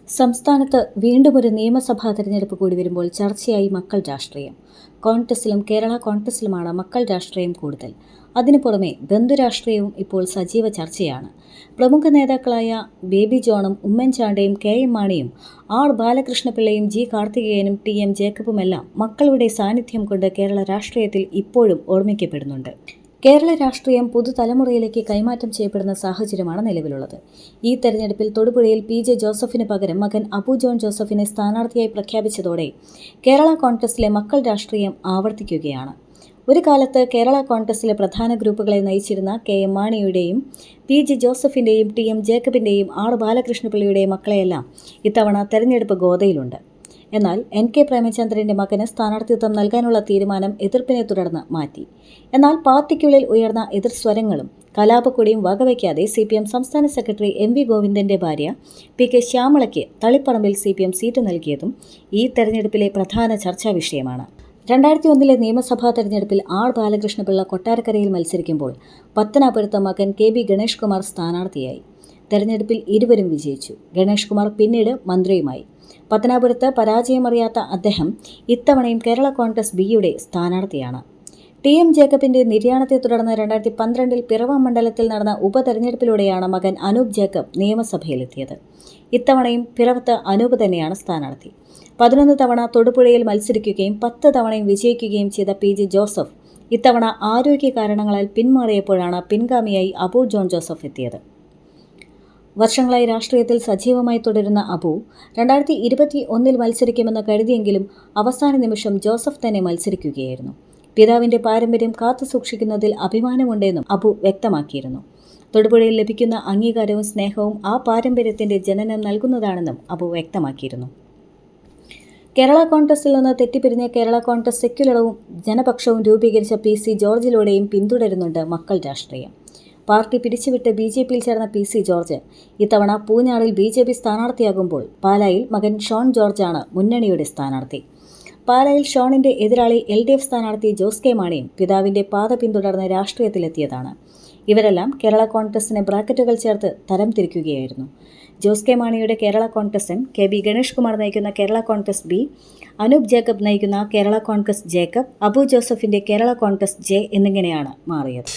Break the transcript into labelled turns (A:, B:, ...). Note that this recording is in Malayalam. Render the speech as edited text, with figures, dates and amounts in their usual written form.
A: സംസ്ഥാനത്ത് വീണ്ടും ഒരു നിയമസഭാ തെരഞ്ഞെടുപ്പ് കൂടി വരുമ്പോൾ ചർച്ചയായി മക്കൾ രാഷ്ട്രീയം. കോൺഗ്രസിലും കേരള കോൺഗ്രസിലുമാണ് മക്കൾ രാഷ്ട്രീയം കൂടുതൽ. അതിനു പുറമെ ബന്ധുരാഷ്ട്രീയവും ഇപ്പോൾ സജീവ ചർച്ചയാണ്. പ്രമുഖ നേതാക്കളായ ബേബി ജോണും ഉമ്മൻചാണ്ടിയും കെ.എം. മാണിയും ആർ. ബാലകൃഷ്ണപിള്ളയും ജി. കാർത്തികേയനും ടി.എം. ജേക്കബുമെല്ലാം മക്കളുടെ സാന്നിധ്യം കൊണ്ട് കേരള രാഷ്ട്രീയത്തിൽ ഇപ്പോഴും ഓർമ്മിക്കപ്പെടുന്നുണ്ട്. കേരള രാഷ്ട്രീയം പുതുതലമുറയിലേക്ക് കൈമാറ്റം ചെയ്യപ്പെടുന്ന സാഹചര്യമാണ് നിലവിലുള്ളത്. ഈ തെരഞ്ഞെടുപ്പിൽ തൊടുപുഴയിൽ പി.ജെ. ജോസഫിന് പകരം മകൻ അബു ജോൺ ജോസഫിനെ സ്ഥാനാർത്ഥിയായി പ്രഖ്യാപിച്ചതോടെ കേരള കോൺഗ്രസിലെ മക്കൾ രാഷ്ട്രീയം ആവർത്തിക്കുകയാണ്. ഒരു കാലത്ത് കേരള കോൺഗ്രസിലെ പ്രധാന ഗ്രൂപ്പുകളെ നയിച്ചിരുന്ന കെ.എം. മാണിയുടെയും പി.ജെ. ജോസഫിൻ്റെയും ടി.എം. ജേക്കബിൻ്റെയും ആർ. ബാലകൃഷ്ണപിള്ളയുടെയും മക്കളെയെല്ലാം ഇത്തവണ തെരഞ്ഞെടുപ്പ് ഗോതയിലുണ്ട്. എന്നാൽ എൻ.കെ. പ്രേമചന്ദ്രൻ്റെ മകന് സ്ഥാനാർത്ഥിത്വം നൽകാനുള്ള തീരുമാനം എതിർപ്പിനെ തുടർന്ന് മാറ്റി. എന്നാൽ പാർട്ടിക്കുള്ളിൽ ഉയർന്ന എതിർസ്വരങ്ങളും കലാപക്കൊടിയും വകവയ്ക്കാതെ CPM സംസ്ഥാന സെക്രട്ടറി M.V. ഗോവിന്ദൻ്റെ ഭാര്യ P.K. ശ്യാമളയ്ക്ക് തളിപ്പറമ്പിൽ CPM സീറ്റ് നൽകിയതും ഈ തെരഞ്ഞെടുപ്പിലെ പ്രധാന ചർച്ചാ വിഷയമാണ്. 2001 നിയമസഭാ തെരഞ്ഞെടുപ്പിൽ ആർ. ബാലകൃഷ്ണപിള്ള കൊട്ടാരക്കരയിൽ മത്സരിക്കുമ്പോൾ പത്തനാപുരത്ത് മകൻ K.B. ഗണേഷ് കുമാർ സ്ഥാനാർത്ഥിയായി. തെരഞ്ഞെടുപ്പിൽ ഇരുവരും വിജയിച്ചു. ഗണേഷ് കുമാർ പിന്നീട് മന്ത്രിയുമായി. പത്തനാപുരത്ത് പരാജയമറിയാത്ത അദ്ദേഹം ഇത്തവണയും കേരള കോൺഗ്രസ് ബിയുടെ സ്ഥാനാർത്ഥിയാണ്. ടി.എം. ജേക്കബിൻ്റെ നിര്യാണത്തെ തുടർന്ന് 2012 പിറവം മണ്ഡലത്തിൽ നടന്ന ഉപതെരഞ്ഞെടുപ്പിലൂടെയാണ് മകൻ അനൂപ് ജേക്കബ് നിയമസഭയിലെത്തിയത്. ഇത്തവണയും പിറവത്ത് അനൂപ് തന്നെയാണ് സ്ഥാനാർത്ഥി. 11 തവണ തൊടുപുഴയിൽ മത്സരിക്കുകയും 10 തവണയും വിജയിക്കുകയും ചെയ്ത പി.ജെ. ജോസഫ് ഇത്തവണ ആരോഗ്യ കാരണങ്ങളാൽ പിന്മാറിയപ്പോഴാണ് പിൻഗാമിയായി അബു ജോൺ ജോസഫ് എത്തിയത്. വർഷങ്ങളായി രാഷ്ട്രീയത്തിൽ സജീവമായി തുടരുന്ന അബു 2021 മത്സരിക്കുമെന്ന് കരുതിയെങ്കിലും അവസാന നിമിഷം ജോസഫ് തന്നെ മത്സരിക്കുകയായിരുന്നു. പിതാവിൻ്റെ പാരമ്പര്യം കാത്തുസൂക്ഷിക്കുന്നതിൽ അഭിമാനമുണ്ടെന്നും അബു വ്യക്തമാക്കിയിരുന്നു. തൊടുപുഴയിൽ ലഭിക്കുന്ന അംഗീകാരവും സ്നേഹവും ആ പാരമ്പര്യത്തിൻ്റെ ജനനം നൽകുന്നതാണെന്നും അബു വ്യക്തമാക്കിയിരുന്നു. കേരള കോൺഗ്രസിൽ നിന്ന് തെറ്റിപ്പിരിഞ്ഞ കേരള കോൺഗ്രസ് സെക്യുലറും ജനപക്ഷവും രൂപീകരിച്ച PC ജോർജിലൂടെയും പിന്തുടരുന്നുണ്ട് മക്കൾ രാഷ്ട്രീയം. പാർട്ടി പിരിച്ചുവിട്ട് BJPയിൽ ചേർന്ന PC ജോർജ് ഇത്തവണ പൂഞ്ഞാറിൽ BJP സ്ഥാനാർത്ഥിയാകുമ്പോൾ പാലായിൽ മകൻ ഷോൺ ജോർജാണ് മുന്നണിയുടെ സ്ഥാനാർത്ഥി. പാലായിൽ ഷോണിൻ്റെ എതിരാളി LDF സ്ഥാനാർത്ഥി ജോസ് കെ. മാണിയും പിതാവിൻ്റെ പാത പിന്തുടർന്ന് രാഷ്ട്രീയത്തിലെത്തിയതാണ്. ഇവരെല്ലാം കേരള കോൺഗ്രസിനെ ബ്രാക്കറ്റുകൾ ചേർത്ത് തരം തിരിക്കുകയായിരുന്നു. ജോസ് കെ. മാണിയുടെ കേരള കോൺഗ്രസ് M, K.B. ഗണേഷ് കുമാർ നയിക്കുന്ന കേരള കോൺഗ്രസ് B, അനൂപ് ജേക്കബ് നയിക്കുന്ന കേരള കോൺഗ്രസ് ജേക്കബ്, അബു ജോസഫിൻ്റെ കേരള കോൺഗ്രസ് J എന്നിങ്ങനെയാണ് മാറിയത്.